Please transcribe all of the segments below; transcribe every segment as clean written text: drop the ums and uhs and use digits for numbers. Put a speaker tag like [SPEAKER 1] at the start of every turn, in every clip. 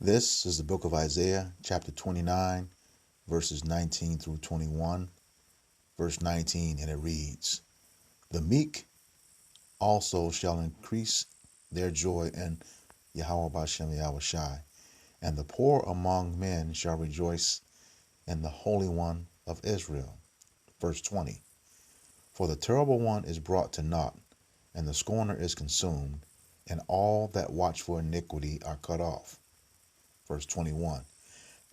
[SPEAKER 1] This is the book of Isaiah, chapter 29, verses 19 through 21, verse 19, and it reads, "The meek also shall increase their joy in Yahweh Bashem Yahweh Shai, and the poor among men shall rejoice in the Holy One of Israel." Verse 20, "For the terrible one is brought to naught, and the scorner is consumed, and all that watch for iniquity are cut off." Verse 21,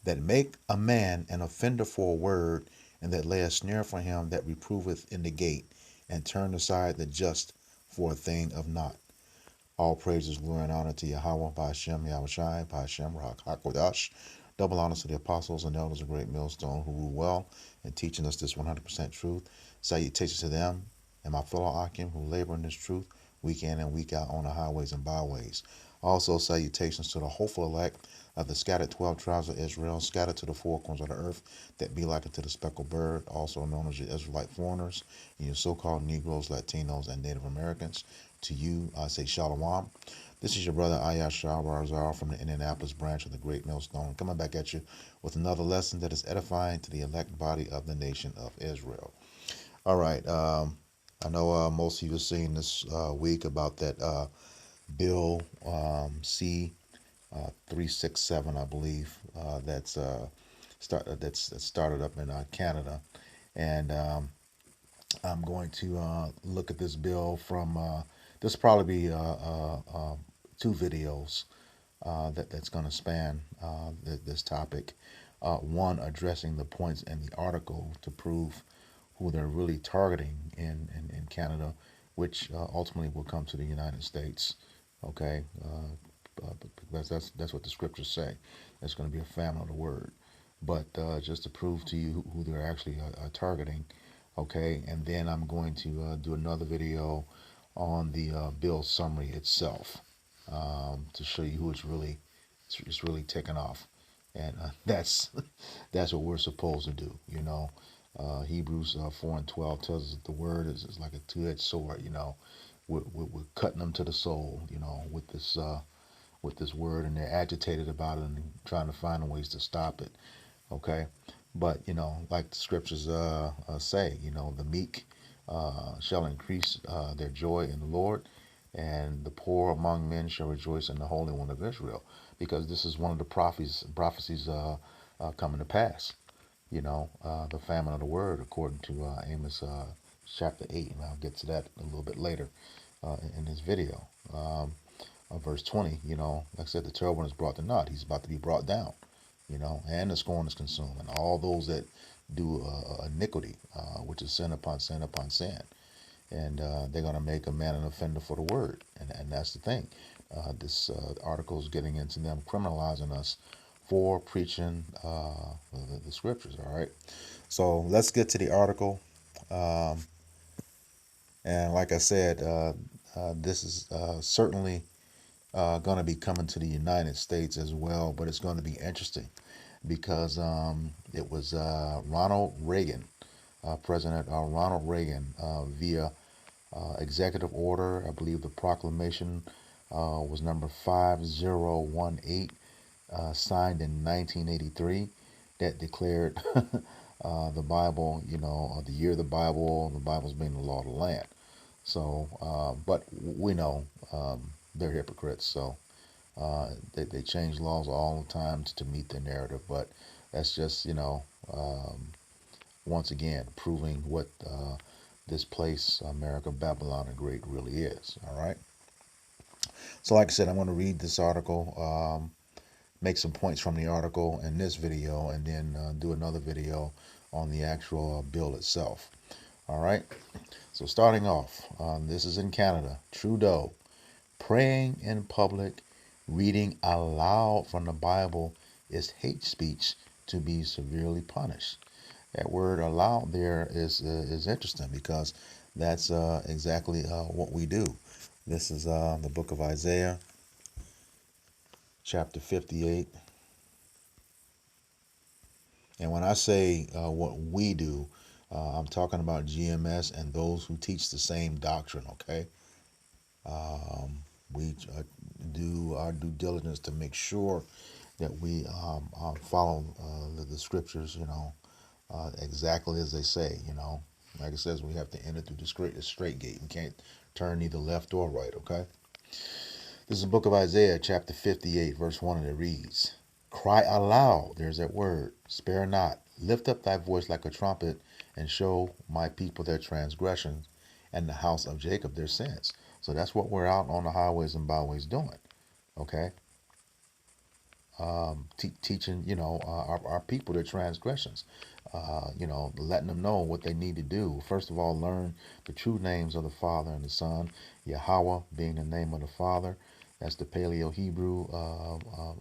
[SPEAKER 1] "That make a man an offender for a word, and that lay a snare for him that reproveth in the gate, and turn aside the just for a thing of naught." All praises, glory, and honor to Yahweh, Ba'ashem, Yahweh Shai, Ba'ashem, Rak HaKodash. Double honors to the apostles and elders of Great Millstone who rule well in teaching us this 100% truth. Salutations to them and my fellow Akim who labor in this truth week in and week out on the highways and byways. Also, salutations to the hopeful elect of the scattered 12 tribes of Israel, scattered to the four corners of the earth, that be like unto the speckled bird, also known as your Israelite foreigners, and your so-called Negroes, Latinos, and Native Americans. To you, I say Shalom. This is your brother Ayashar Barzal from the Indianapolis branch of the Great Millstone, coming back at you with another lesson that is edifying to the elect body of the nation of Israel. All right. I know most of you have seen this week about that bill C-367, I believe, that's started up in Canada, and I'm going to look at this bill from. This will probably be two videos that's going to span this topic. One addressing the points in the article to prove who they're really targeting in Canada, which ultimately will come to the United States. Okay, because that's what the scriptures say. There's going to be a famine of the word, but just to prove to you who they're actually targeting. Okay, and then I'm going to do another video on the bill summary itself to show you who it's really taking off, and that's that's what we're supposed to do. Hebrews 4:12 tells us that the word is like a two-edged sword. We're cutting them to the soul. With this word, and they're agitated about it and trying to find ways to stop it. Okay, but like the scriptures say, the meek shall increase their joy in the Lord, and the poor among men shall rejoice in the Holy One of Israel, because this is one of the prophecies coming to pass. The famine of the word, according to Amos chapter 8, and I'll get to that a little bit later in this video. Verse 20, like I said, the terrible one is brought to naught. He's about to be brought down, and the scorn is consumed, and all those that do iniquity, which is sin upon sin upon sin. And they're going to make a man an offender for the word. And that's the thing. This article is getting into them criminalizing us for preaching the scriptures, all right? So let's get to the article. And like I said, this is certainly going to be coming to the United States as well, but it's going to be interesting because it was Ronald Reagan, President Ronald Reagan, via executive order. I believe the proclamation was number 5018, signed in 1983, that declared the Bible, the year of the Bible's being the law of the land. So, but we know they're hypocrites, so they change laws all the time to meet their narrative. But that's just, once again, proving what this place, America, Babylon the Great, really is. All right. So like I said, I'm going to read this article, make some points from the article in this video, and then do another video on the actual bill itself. All right. So starting off, this is in Canada. Trudeau, praying in public, reading aloud from the Bible is hate speech to be severely punished. That word "aloud" there is interesting, because that's exactly what we do. This is the book of Isaiah, chapter 58. And when I say what we do, I'm talking about GMS and those who teach the same doctrine, okay? We do our due diligence to make sure that we follow the scriptures, exactly as they say. Like it says, we have to enter through the straight gate. We can't turn neither left or right. Okay. This is the book of Isaiah, chapter 58, verse 1, and it reads, "Cry aloud, there's that word, spare not, lift up thy voice like a trumpet, and show my people their transgressions, and the house of Jacob their sins." So that's what we're out on the highways and byways doing, okay? Teaching, our people their transgressions, letting them know what they need to do. First of all, learn the true names of the Father and the Son. Yahweh being the name of the Father. That's the Paleo Hebrew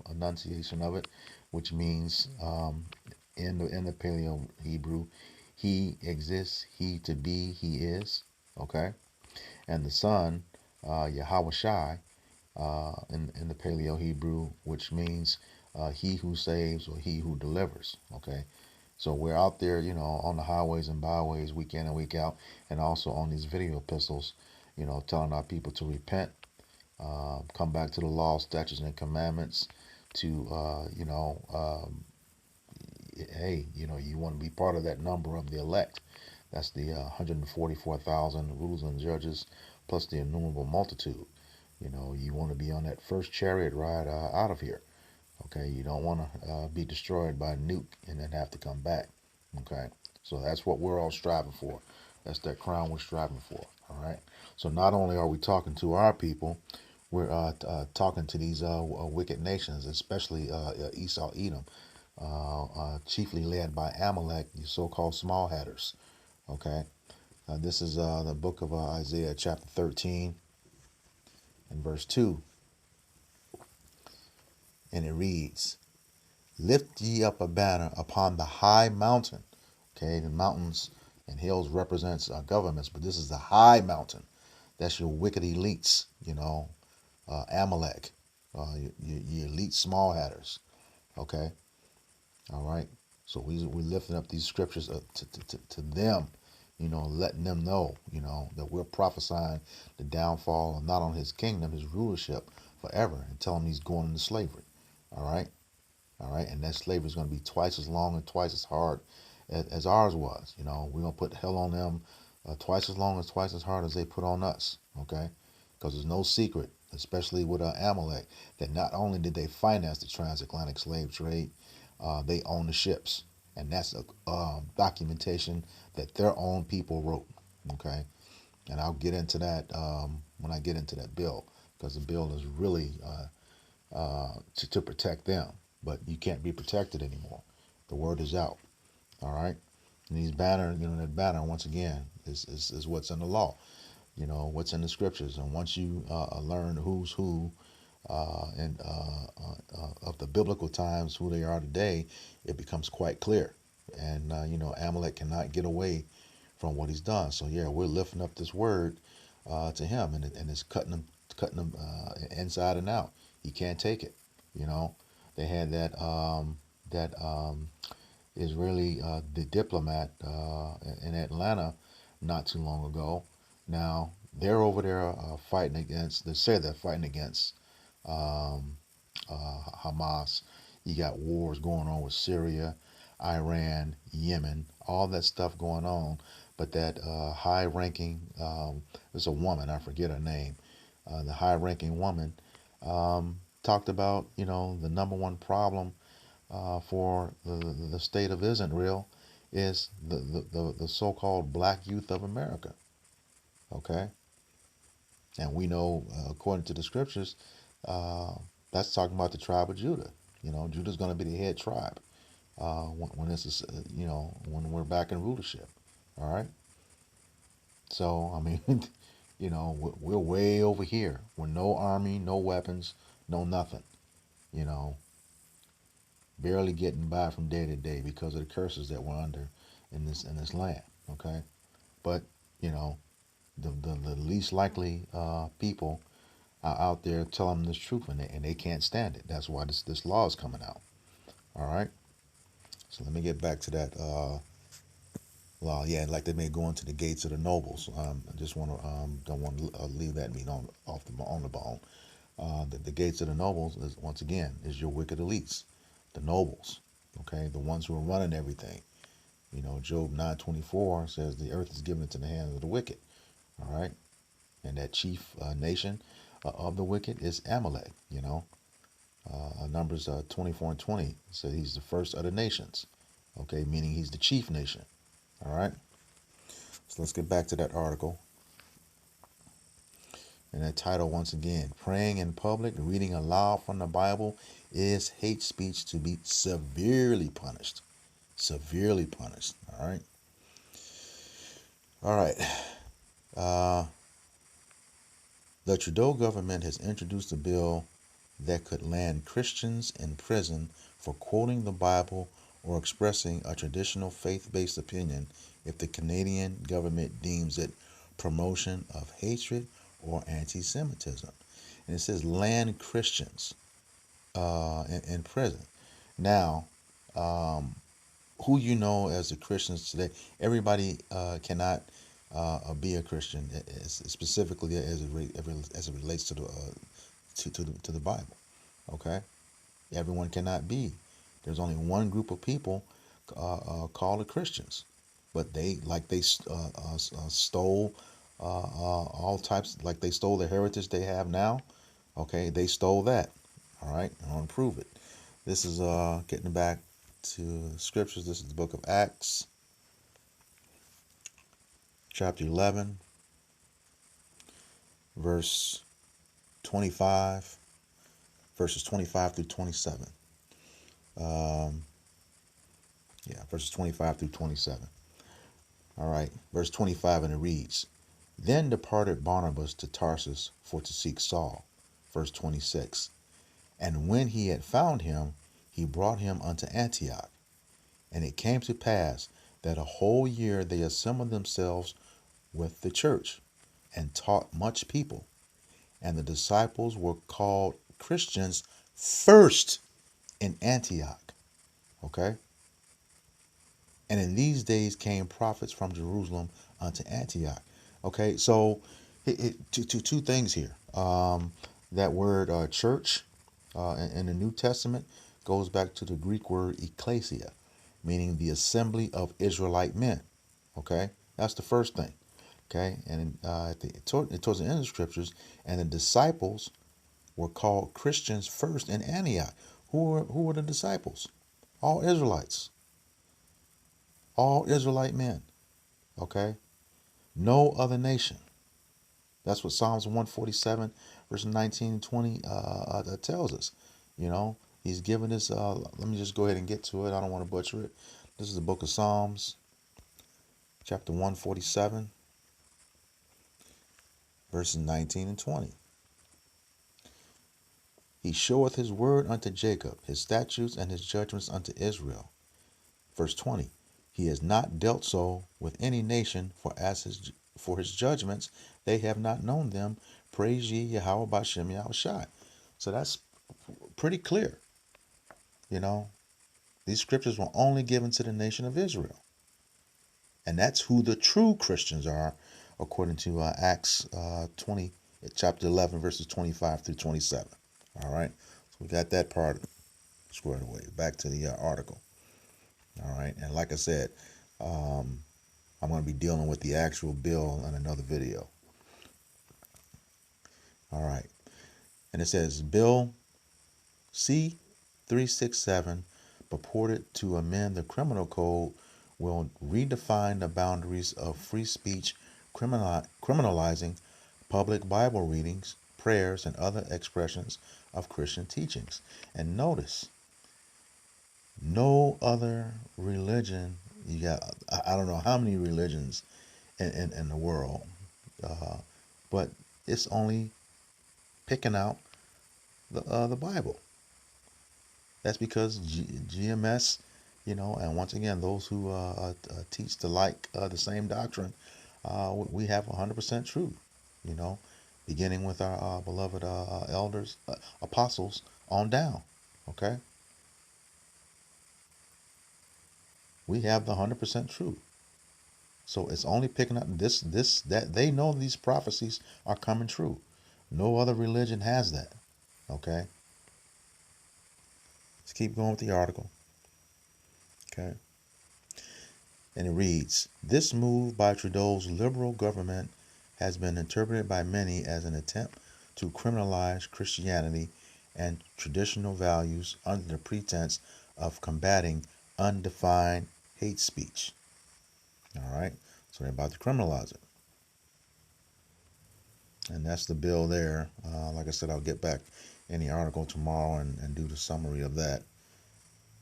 [SPEAKER 1] enunciation of it, which means in the Paleo Hebrew, He exists, He to be, He is. Okay, and the Son, Yahweh Shai, in the Paleo Hebrew, which means he who saves or he who delivers. Okay, so we're out there, on the highways and byways, week in and week out, and also on these video epistles, telling our people to repent, come back to the law, statutes, and commandments. To hey, you want to be part of that number of the elect. That's the 144,000 rulers and judges, plus the innumerable multitude. You want to be on that first chariot ride out of here. Okay, you don't want to be destroyed by a nuke and then have to come back. Okay, so that's what we're all striving for. That's that crown we're striving for. All right. So not only are we talking to our people, we're talking to these wicked nations, especially Esau, Edom, chiefly led by Amalek, the so-called small hatters. Okay. This is the book of Isaiah, chapter 13, and verse 2, and it reads, "Lift ye up a banner upon the high mountain." Okay, the mountains and hills represents governments, but this is the high mountain. That's your wicked elites, Amalek, your elite small hatters. Okay, all right. So we're lifting up these scriptures to them, letting them know, that we're prophesying the downfall of not only his kingdom, his rulership forever, and telling him he's going into slavery. All right. All right, and that slavery is going to be twice as long and twice as hard as ours was. We're going to put hell on them twice as long and twice as hard as they put on us. Okay, because there's no secret, especially with Amalek, that not only did they finance the transatlantic slave trade, they own the ships, and that's a documentation that their own people wrote. Okay, and I'll get into that when I get into that bill, because the bill is really to protect them. But you can't be protected anymore. The word is out. All right. And these banner, that banner once again is what's in the law. What's in the scriptures. And once you learn who's who and of the biblical times, who they are today, it becomes quite clear. And Amalek cannot get away from what he's done. So yeah, we're lifting up this word to him, and it's cutting them inside and out. He can't take it. They had that Israeli the diplomat in Atlanta not too long ago. Now they're over there fighting against. They say they're fighting against um, Hamas. You got wars going on with Syria, Iran, Yemen, all that stuff going on. But that high-ranking, there's a woman, I forget her name, the high-ranking woman talked about, the number one problem for the state of Israel is the so-called black youth of America. Okay, and we know, according to the scriptures, uh, that's talking about the tribe of Judah. Judah's going to be the head tribe when this is, when we're back in rulership. All right. So I mean, we're way over here with no army, no weapons, no nothing. You know, barely getting by from day to day because of the curses that we're under in this land. Okay, but you know, the least likely people are out there telling them this truth, and they can't stand it. That's why this law is coming out. All right. So let me get back to that law. Yeah, like they may go into the gates of the nobles. I just want to don't want to leave that meat on the bone. The gates of the nobles is, once again, is your wicked elites, the nobles, okay, the ones who are running everything. You know, Job 9:24 says the earth is given into the hands of the wicked. All right, and that chief nation of the wicked is Amalek. You know, Numbers 24:20 says he's the first of the nations. Okay, meaning he's the chief nation. All right, so let's get back to that article. And that title, once again, praying in public, reading aloud from the Bible is hate speech to be severely punished. Severely punished. All right. All right. Uh, the Trudeau government has introduced a bill that could land Christians in prison for quoting the Bible or expressing a traditional faith-based opinion if the Canadian government deems it promotion of hatred or anti-Semitism. And it says land Christians in prison. Now, who you know as the Christians today, everybody cannot be a Christian, specifically as it relates to the Bible. Okay, everyone cannot be. There's only one group of people called the Christians, but they stole all types, like they stole the heritage they have now. Okay, they stole that. All right, I want to prove it. This is getting back to scriptures. This is the book of Acts, chapter 11, verse 25, verses 25 through 27. Yeah, verses 25 through 27. All right, verse 25, and it reads, Then departed Barnabas to Tarsus for to seek Saul. Verse 26, And when he had found him, he brought him unto Antioch. And it came to pass that a whole year they assembled themselves with the church, and taught much people. And the disciples were called Christians first in Antioch. Okay? And in these days came prophets from Jerusalem unto Antioch. Okay, so two things here. That word church in the New Testament goes back to the Greek word ecclesia, meaning the assembly of Israelite men. Okay, that's the first thing. Okay, and towards the end of the scriptures, and the disciples were called Christians first in Antioch. Who were the disciples? All Israelites, all Israelite men. Okay, no other nation. That's what Psalms 147, verse 19 and 20 tells us. You know, he's given us, let me just go ahead and get to it. I don't want to butcher it. This is the book of Psalms, chapter 147, verses 19 and 20. He showeth his word unto Jacob, his statutes and his judgments unto Israel. Verse 20. He has not dealt so with any nation, for his judgments they have not known them. Praise ye Yahweh Bashem Yahushai. So that's pretty clear. You know, these scriptures were only given to the nation of Israel. And that's who the true Christians are, according to Acts 20, chapter 11, verses 25 through 27. All right. So we got that part squared away. Back to the article. All right. And like I said, I'm going to be dealing with the actual bill in another video. All right. And it says, Bill C-367, purported to amend the criminal code, will redefine the boundaries of free speech, criminalizing public Bible readings, prayers, and other expressions of Christian teachings. And notice, no other religion, you got, I don't know how many religions in the world, but it's only picking out the Bible. That's because GMS, you know, and once again, those who teach the same doctrine, we have 100% truth, you know, beginning with our beloved elders, apostles on down. Okay, we have the 100% truth. So it's only picking up that they know these prophecies are coming true. No other religion has that. Okay, let's keep going with the article. Okay, and it reads: This move by Trudeau's Liberal government has been interpreted by many as an attempt to criminalize Christianity and traditional values under the pretense of combating undefined hate speech. All right, so they're about to criminalize it. And that's the bill there. Like I said, I'll get back in the article tomorrow and do the summary of that.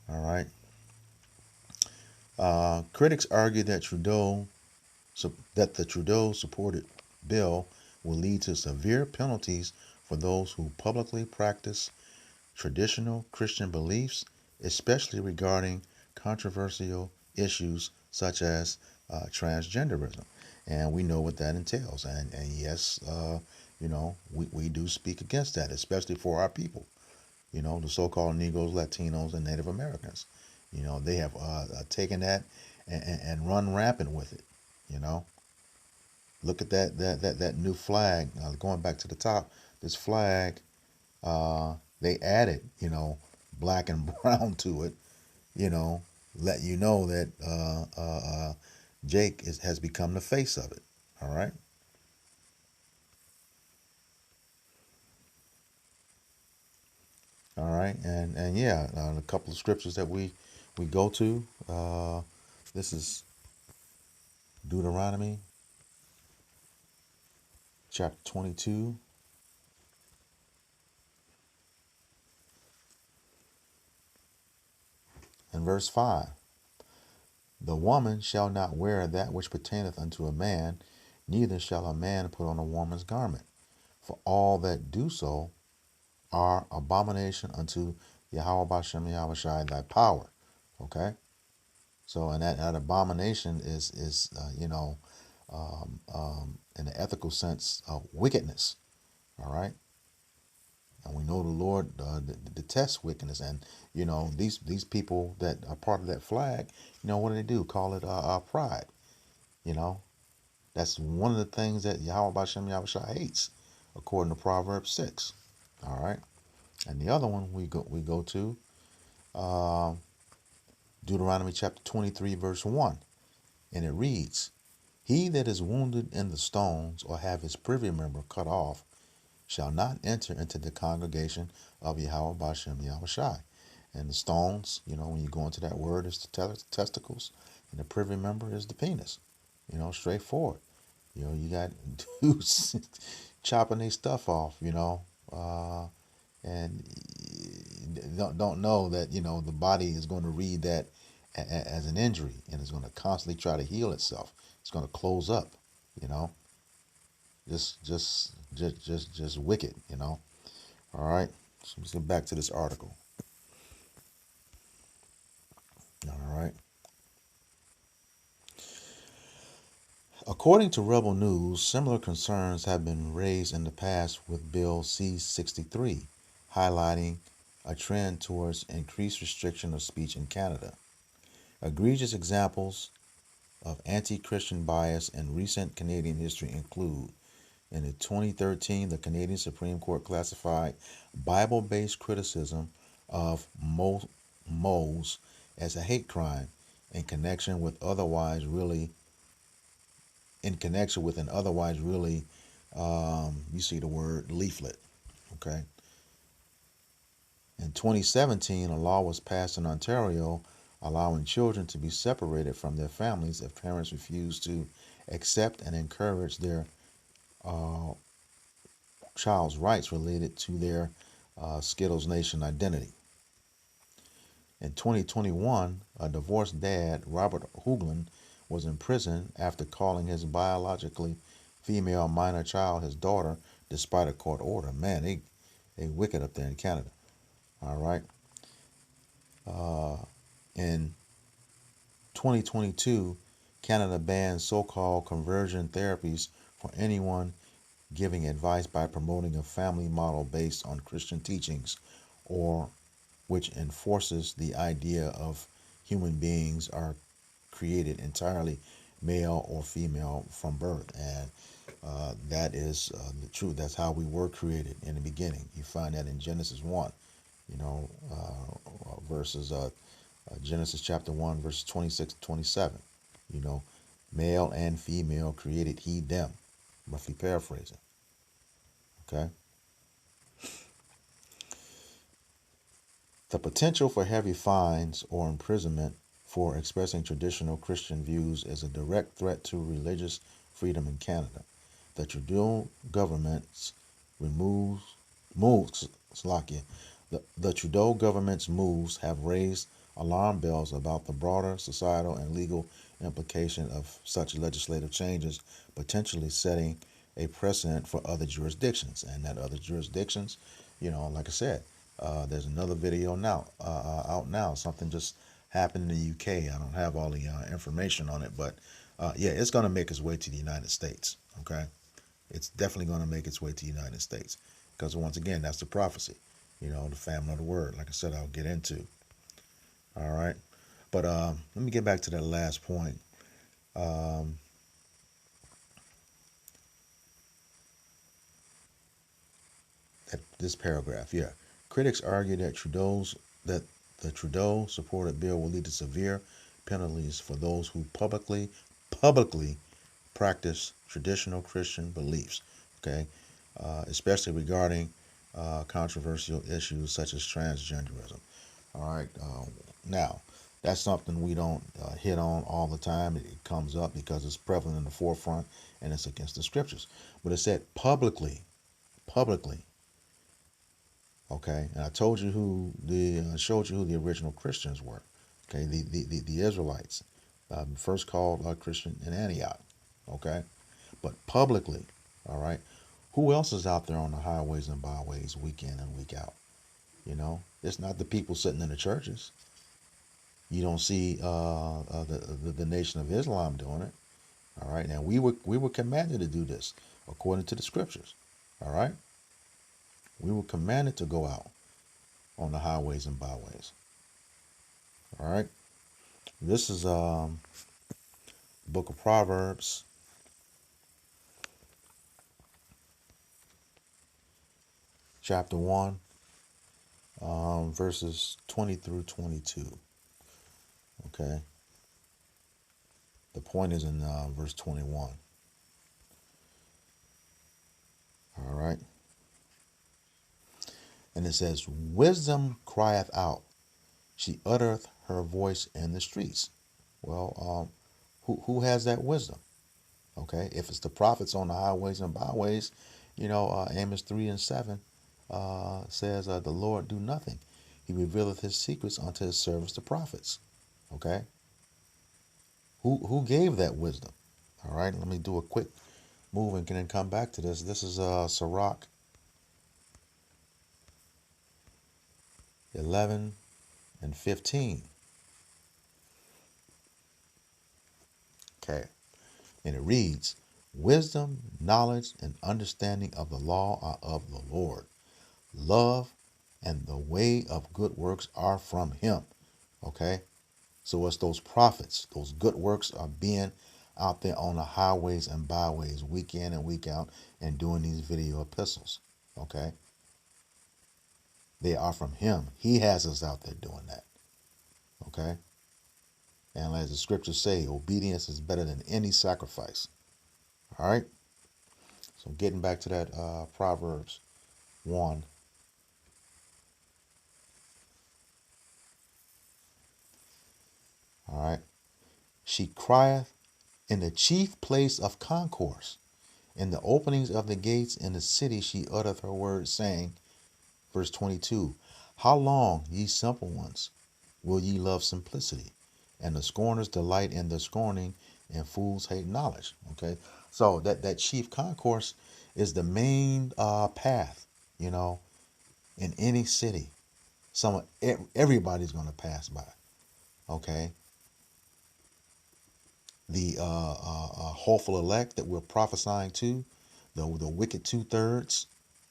[SPEAKER 1] All right. Critics argue that the Trudeau supported bill will lead to severe penalties for those who publicly practice traditional Christian beliefs, especially regarding controversial issues such as transgenderism. And we know what that entails. And yes, we do speak against that, especially for our people, the so called Negroes, Latinos, and Native Americans. They have taken that and run rampant with it. You know, look at that new flag. Going back to the top, this flag, they added, black and brown to it, you know, let you know that Jake has become the face of it. All right. All right. And yeah, a couple of scriptures that we go to. This is Deuteronomy chapter 22 and verse 5. The woman shall not wear that which pertaineth unto a man, neither shall a man put on a woman's garment. For all that do so are abomination unto Yahweh Bashem Yahweh Shai thy power. Okay? So, and that abomination is in the ethical sense, wickedness. All right? And we know the Lord detests wickedness. And, these people that are part of that flag, what do they do? Call it pride. You know, that's one of the things that Yahweh Bashem Yahweh Shai hates, according to Proverbs 6. All right? And the other one we go to uh, Deuteronomy chapter 23, verse 1. And it reads, He that is wounded in the stones or have his privy member cut off shall not enter into the congregation of Yahweh Bashem Yahweh Shai. And the stones, when you go into that word, is the testicles, and the privy member is the penis. Straightforward. You got dudes chopping their stuff off, and don't know that the body is going to read that as an injury, and it's going to constantly try to heal itself. It's going to close up, you know just wicked. All right, so let's get back to this article. All right, according to Rebel News, similar concerns have been raised in the past with Bill C-63, highlighting a trend towards increased restriction of speech in Canada. Egregious examples of anti-Christian bias in recent Canadian history include: in 2013, the Canadian Supreme Court classified Bible-based criticism of Moes as a hate crime in connection with an otherwise really, you see the word leaflet. Okay. In 2017, a law was passed in Ontario allowing children to be separated from their families if parents refuse to accept and encourage their uh, child's rights related to their Skittles Nation identity. In 2021, a divorced dad, Robert Hoagland, was in prison after calling his biologically female minor child his daughter despite a court order. Man, they wicked up there in Canada. All right. In 2022, Canada banned so-called conversion therapies for anyone giving advice by promoting a family model based on Christian teachings or which enforces the idea of human beings are created entirely male or female from birth. And That is the truth. That's how we were created in the beginning. You find that in Genesis 1, verses Genesis chapter 1, verses 26 to 27. You know, male and female created he them. Roughly paraphrasing. Okay. The potential for heavy fines or imprisonment for expressing traditional Christian views is a direct threat to religious freedom in Canada. The Trudeau government's removes moves Slovakia. The Trudeau government's moves have raised alarm bells about the broader societal and legal implication of such legislative changes, potentially setting a precedent for other jurisdictions. And that other jurisdictions, like I said, there's another video now out now. Something just happened in the UK. I don't have all the information on it, but yeah, it's going to make its way to the United States. Okay, it's definitely going to make its way to the United States because once again, that's the prophecy. The family of the word. Like I said, I'll get into. All right, but let me get back to that last point. Um, this paragraph, yeah. Critics argue that the Trudeau supported bill will lead to severe penalties for those who publicly practice traditional Christian beliefs. Okay, especially regarding controversial issues such as transgenderism. All right, now that's something we don't hit on all the time. It comes up because it's prevalent in the forefront and it's against the scriptures. But it said publicly. Okay, and I told you showed you who the original Christians were. Okay, the Israelites, first called Christian in Antioch. Okay, but publicly, all right. Who else is out there on the highways and byways week in and week out? It's not the people sitting in the churches. You don't see the Nation of Islam doing it. All right, now we were commanded to do this according to the scriptures. All right, we were commanded to go out on the highways and byways. All right. This is book of Proverbs, chapter 1, verses 20 through 22. Okay. The point is in verse 21. All right. And it says, wisdom crieth out. She uttereth her voice in the streets. Well, who has that wisdom? Okay. If it's the prophets on the highways and byways, Amos 3 and 7 says, the Lord do nothing. He revealeth his secrets unto his servants, the prophets. Okay. Who gave that wisdom? All right. Let me do a quick move and then come back to this. This is Sirach 11 and 15. Okay. And it reads, wisdom, knowledge, and understanding of the law are of the Lord. Love and the way of good works are from him. Okay. So it's those prophets, those good works are being out there on the highways and byways week in and week out and doing these video epistles. Okay. They are from him. He has us out there doing that. Okay. And as the scriptures say, obedience is better than any sacrifice. All right. So getting back to that Proverbs 1. All right. She crieth in the chief place of concourse. In the openings of the gates in the city she uttereth her words, saying, verse 22, how long, ye simple ones, will ye love simplicity? And the scorners delight in the scorning, and fools hate knowledge. Okay, so that chief concourse is the main path, in any city. Everybody's going to pass by. Okay, the hopeful elect that we're prophesying to, the wicked 2/3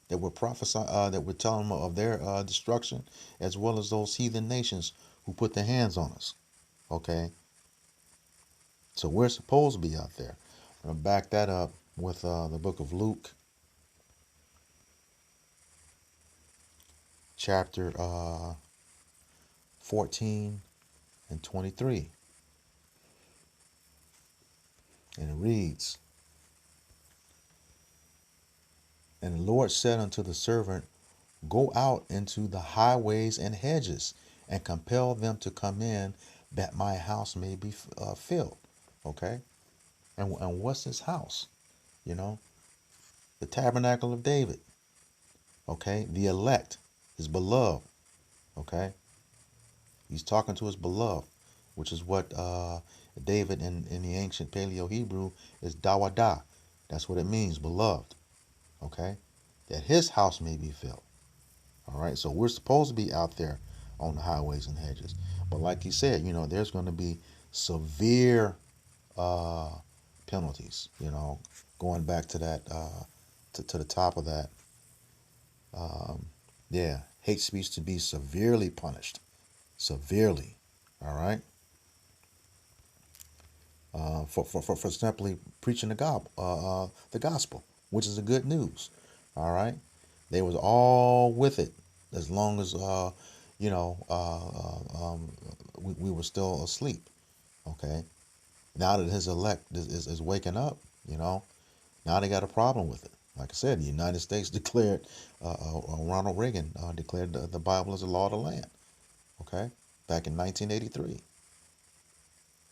[SPEAKER 1] that we're prophesying, that we're telling them of their destruction, as well as those heathen nations who put their hands on us. Okay, so we're supposed to be out there. I'm gonna back that up with the book of Luke, chapter 14 and 23. And it reads, "And the Lord said unto the servant, Go out into the highways and hedges, and compel them to come in, that my house may be filled." Okay? And what's his house? You know, the tabernacle of David. Okay? The elect, his beloved. Okay? He's talking to his beloved, which is what David in the ancient Paleo Hebrew is Dawada. That's what it means, beloved. Okay? That his house may be filled. All right? So we're supposed to be out there on the highways and hedges. But like he said, there's going to be severe uh, penalties, going back to that, to the top of that. Yeah, hate speech to be severely punished. Severely. All right? For simply preaching the gospel, which is the good news. All right, they was all with it as long as you know we were still asleep. Okay, now that his elect is waking up, now they got a problem with it. Like I said, the United States declared, Ronald Reagan declared the Bible as the law of the land. Okay, back in 1983.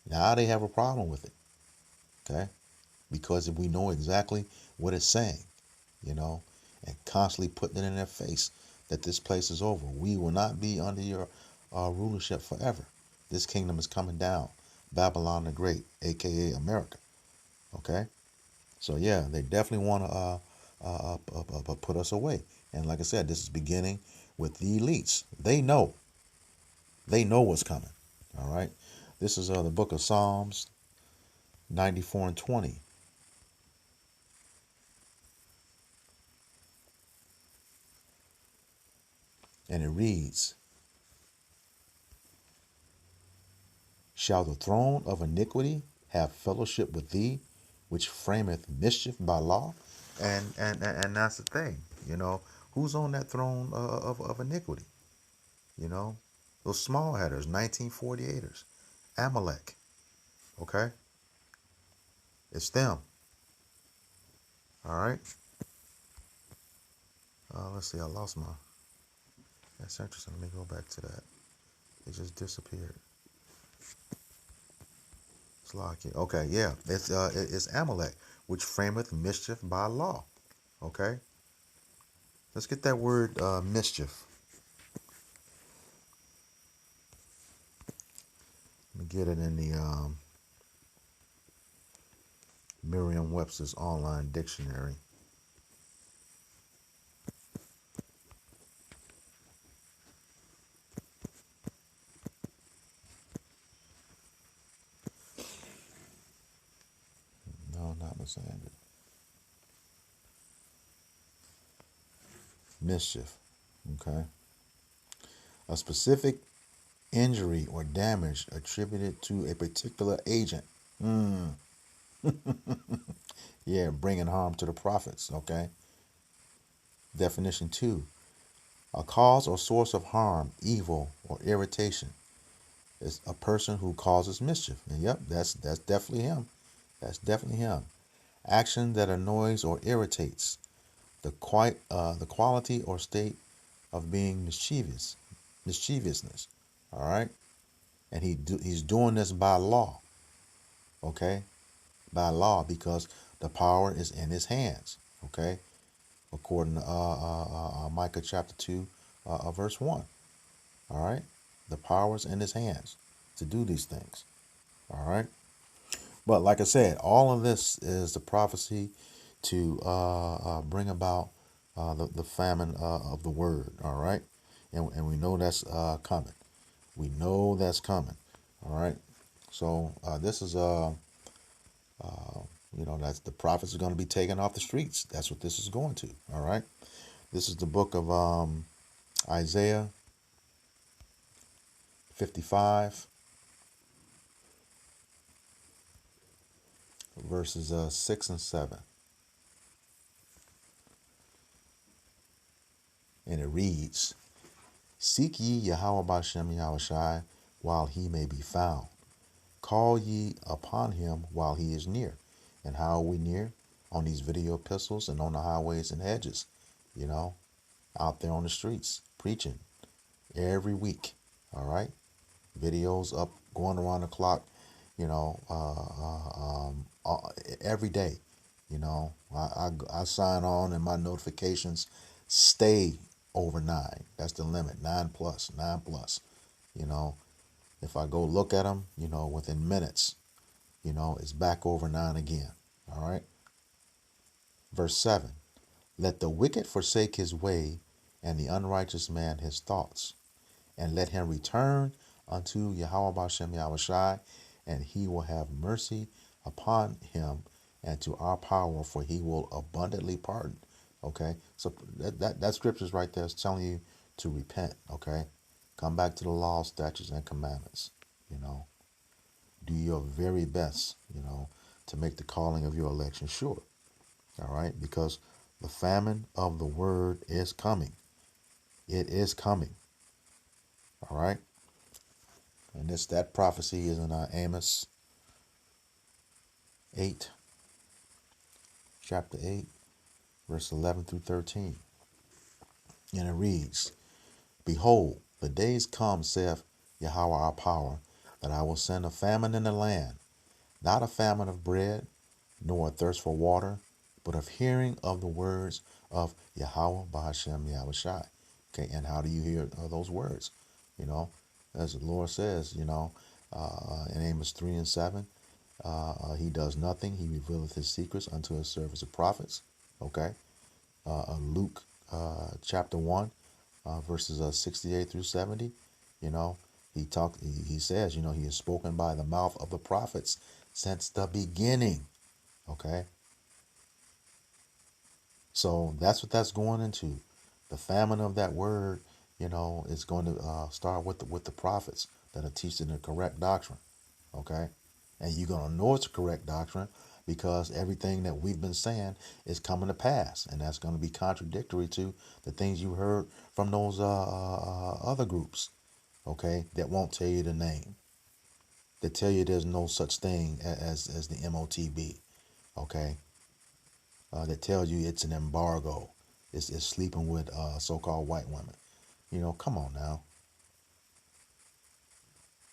[SPEAKER 1] Now they have a problem with it. Okay, because if we know exactly what it's saying, you know, and constantly putting it in their face that this place is over. We will not be under your rulership forever. This kingdom is coming down. Babylon the Great, aka America. Okay, so yeah, they definitely want to put us away. And like I said, this is beginning with the elites. They know what's coming. All right, this is the book of Psalms 94 and 20. And it reads, "Shall the throne of iniquity have fellowship with thee, which frameth mischief by law?" And that's the thing, who's on that throne of iniquity? You know, those small headers, 1948ers, Amalek. Okay, it's them. All right. Let's see. I lost my. That's interesting. Let me go back to that. It just disappeared. Slovakia. Okay, yeah, it's Amalek, which frameth mischief by law. Okay, let's get that word mischief. Let me get it in the Merriam-Webster's online dictionary. No, not Miss Andrew. Mischief. Okay, a specific injury or damage attributed to a particular agent. Mm. Yeah, bringing harm to the prophets. Okay. Definition 2: a cause or source of harm, evil, or irritation. It's a person who causes mischief. And yep, that's definitely him. That's definitely him. Action that annoys or irritates. The quality or state of being mischievousness. All right, and he's doing this by law. Okay, by law, because the power is in his hands. Okay, according to Micah chapter 2, verse 1. All right, the power is in his hands to do these things. All right. But like I said, all of this is the prophecy to bring about the famine of the word. All right, and we know that's coming. We know that's coming. All right. So this is that's the prophets are going to be taken off the streets. That's what this is going to. All right. This is the book of Isaiah 55, verses 6 and 7. And it reads, Seek ye Yahweh Bashem Yahushai while he may be found. Call ye upon him while he is near. And how are we near? On these video epistles and on the highways and hedges, you know, out there on the streets, preaching every week. All right. Videos up, going around the clock, you know, every day. You know, I sign on and my notifications stay over 9. That's the limit. 9 plus, 9 plus. You know, if I go look at them, you know, within minutes, you know, it's back over 9 again. All right. Verse 7. Let the wicked forsake his way, and the unrighteous man his thoughts, and let him return unto Yahweh Bashem Yahushai, and he will have mercy upon him and to our power, for he will abundantly pardon. Okay, so that scripture's right there is telling you to repent. Okay, come back to the law, statutes, and commandments. You know, do your very best, you know, to make the calling of your election sure. All right, because the famine of the word is coming. It is coming. All right. And that prophecy is in Amos 8, chapter 8, verse 11 through 13. And it reads, Behold, the days come, saith Yahweh our power, that I will send a famine in the land, not a famine of bread, nor a thirst for water, but of hearing of the words of Yahweh Bahashem Yahushai. Okay, and how do you hear those words? You know, as the Lord says, you know, in Amos 3 and 7, he does nothing. He revealeth his secrets unto his servants the prophets. Okay. Luke chapter 1, verses 68 through 70. You know, he says, you know, he is spoken by the mouth of the prophets since the beginning. Okay. So that's what that's going into. The famine of that word, you know, is going to start with the prophets that are teaching the correct doctrine. Okay. And you're going to know it's a correct doctrine because everything that we've been saying is coming to pass. And that's going to be contradictory to the things you heard from those other groups, okay, that won't tell you the name. That tell you there's no such thing as the MOTB, okay, that tells you it's an embargo. It's sleeping with so-called white women. You know, come on now.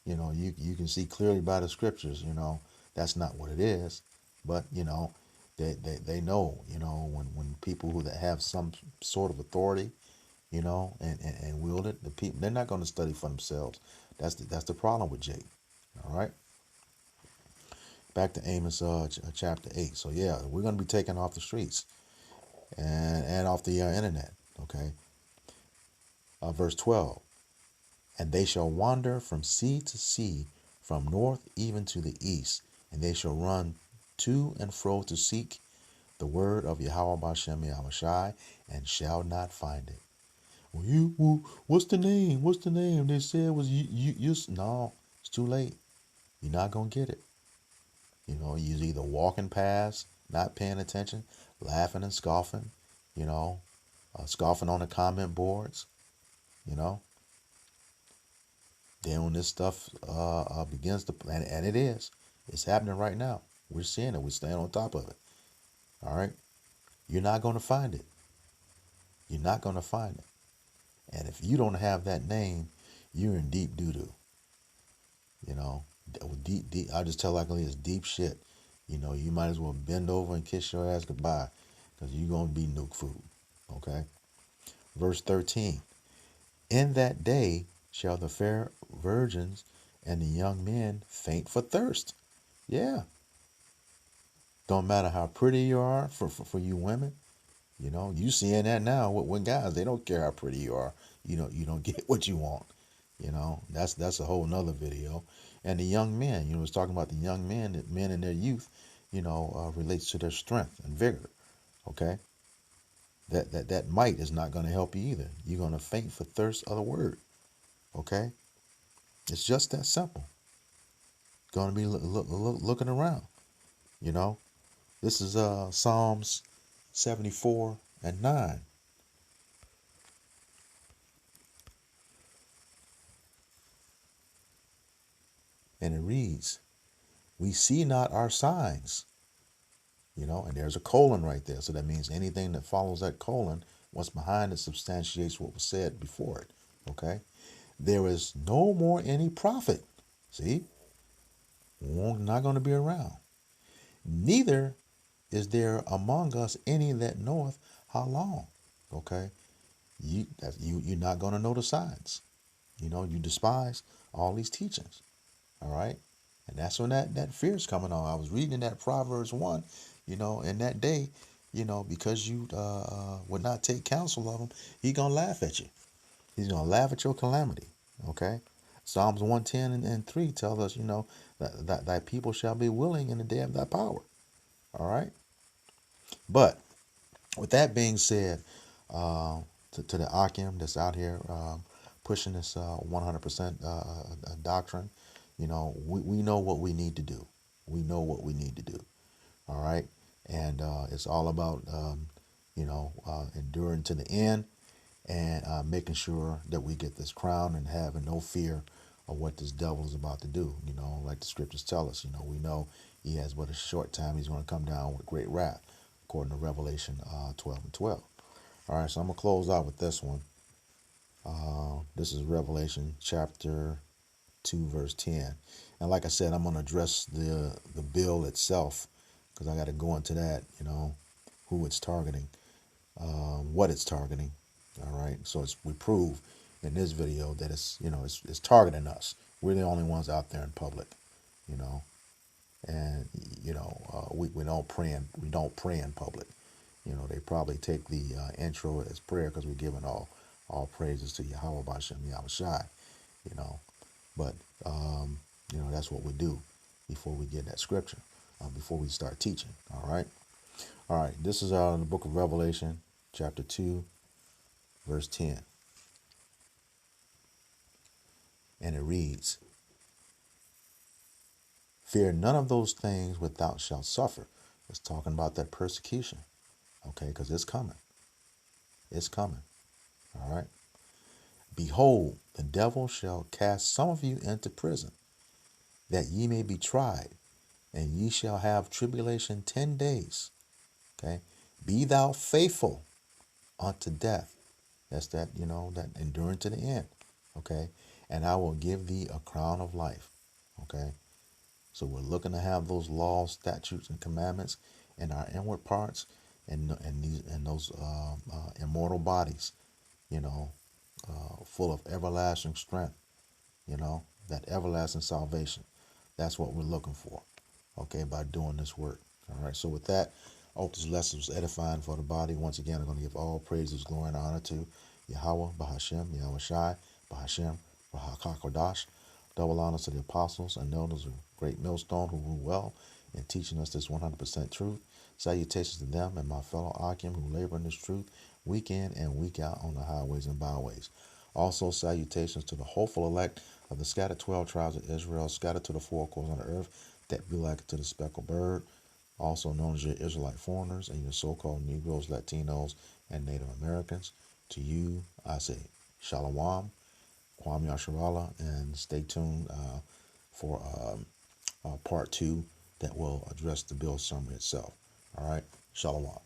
[SPEAKER 1] You know, you can see clearly by the scriptures, you know, that's not what it is. But, you know, they know, you know, when people who that have some sort of authority, you know, and wield it, the people, they're not going to study for themselves. That's the problem with Jake. All right. Back to Amos chapter 8. So, yeah, we're going to be taken off the streets and off the internet. Okay. Verse 12. And they shall wander from sea to sea, from north even to the east, and they shall run to and fro to seek the word of Yahweh Bashem Yahushai, and shall not find it. What's the name? What's the name? They said it was you. No, it's too late. You're not gonna get it. You know, you're either walking past, not paying attention, laughing and scoffing. You know, scoffing on the comment boards. You know. Then when this stuff begins to, and it is, it's happening right now. We're seeing it. We're staying on top of it. All right. You're not going to find it. You're not going to find it. And if you don't have that name, you're in deep doo-doo. You know, deep. I just tell like it's deep shit. You know, you might as well bend over and kiss your ass goodbye because you're going to be nuke food. Okay. Verse 13. In that day shall the fair virgins and the young men faint for thirst. Yeah. Don't matter how pretty you are for you women. You know, you seeing that now with guys. They don't care how pretty you are. You don't get what you want. You know, that's a whole nother video. And the young men, you know, it's talking about the young men in their youth, you know, relates to their strength and vigor. Okay. That might is not going to help you either. You're going to faint for thirst of the word. Okay. It's just that simple. Going to be looking around. You know, this is Psalms 74 and 9. And it reads, we see not our signs, and there's a colon right there. So that means anything that follows that colon, what's behind it substantiates what was said before it. Okay? There is no more any prophet. See? Not going to be around. Neither is there among us any that knoweth how long. Okay? You're not going to know the signs. You despise all these teachings. All right? And that's when that fear is coming on. I was reading that Proverbs 1, in that day, because you would not take counsel of him, he's going to laugh at you. He's going to laugh at your calamity. Okay? Psalms 110 and 3 tells us, that thy people shall be willing in the day of thy power. All right? But with that being said, to the Akim that's out here pushing this 100% doctrine, we know what we need to do. We know what we need to do. All right? And it's all about, enduring to the end and making sure that we get this crown and having no fear of what this devil is about to do. Like the scriptures tell us, we know he has but a short time. He's going to come down with great wrath, according to Revelation 12 and 12. All right, so I'm going to close out with this one. This is Revelation chapter 2, verse 10. And like I said, I'm going to address the bill itself because I got to go into that, who it's targeting, what it's targeting. All right, so we prove in this video that it's targeting us. We're the only ones out there in public, and we don't pray in public. They probably take the intro as prayer because we're giving all praises to Yahweh Bashem Yahweh Shai, but that's what we do before we get that scripture, before we start teaching. All right. This is the book of Revelation, chapter 2, verse 10, and it reads, "Fear none of those things which thou shalt suffer." It's talking about that persecution, okay? Because it's coming. It's coming. All right. "Behold, the devil shall cast some of you into prison, that ye may be tried, and ye shall have tribulation 10 days. Okay. Be thou faithful unto death." That's that enduring to the end. Okay. "And I will give thee a crown of life." Okay. So we're looking to have those laws, statutes, and commandments in our inward parts and those immortal bodies, full of everlasting strength, that everlasting salvation. That's what we're looking for, okay, by doing this work. All right, so with that, I hope this lesson was edifying for the body. Once again, I'm going to give all praises, glory, and honor to Yahweh, Bahashem, Yahweh Shai, Bahashem, Rahakakodash. Double honors to the apostles and elders of Great Millstone who rule well in teaching us this 100% truth. Salutations to them and my fellow Akim who labor in this truth week in and week out on the highways and byways. Also, salutations to the hopeful elect of the scattered 12 tribes of Israel, scattered to the four corners of the earth, that be like to the speckled bird, also known as your Israelite foreigners and your so-called Negroes, Latinos, and Native Americans. To you, I say, Shalom, Kwame Yasharala, and stay tuned for part 2 that will address the bill summary itself. All right, Shalom.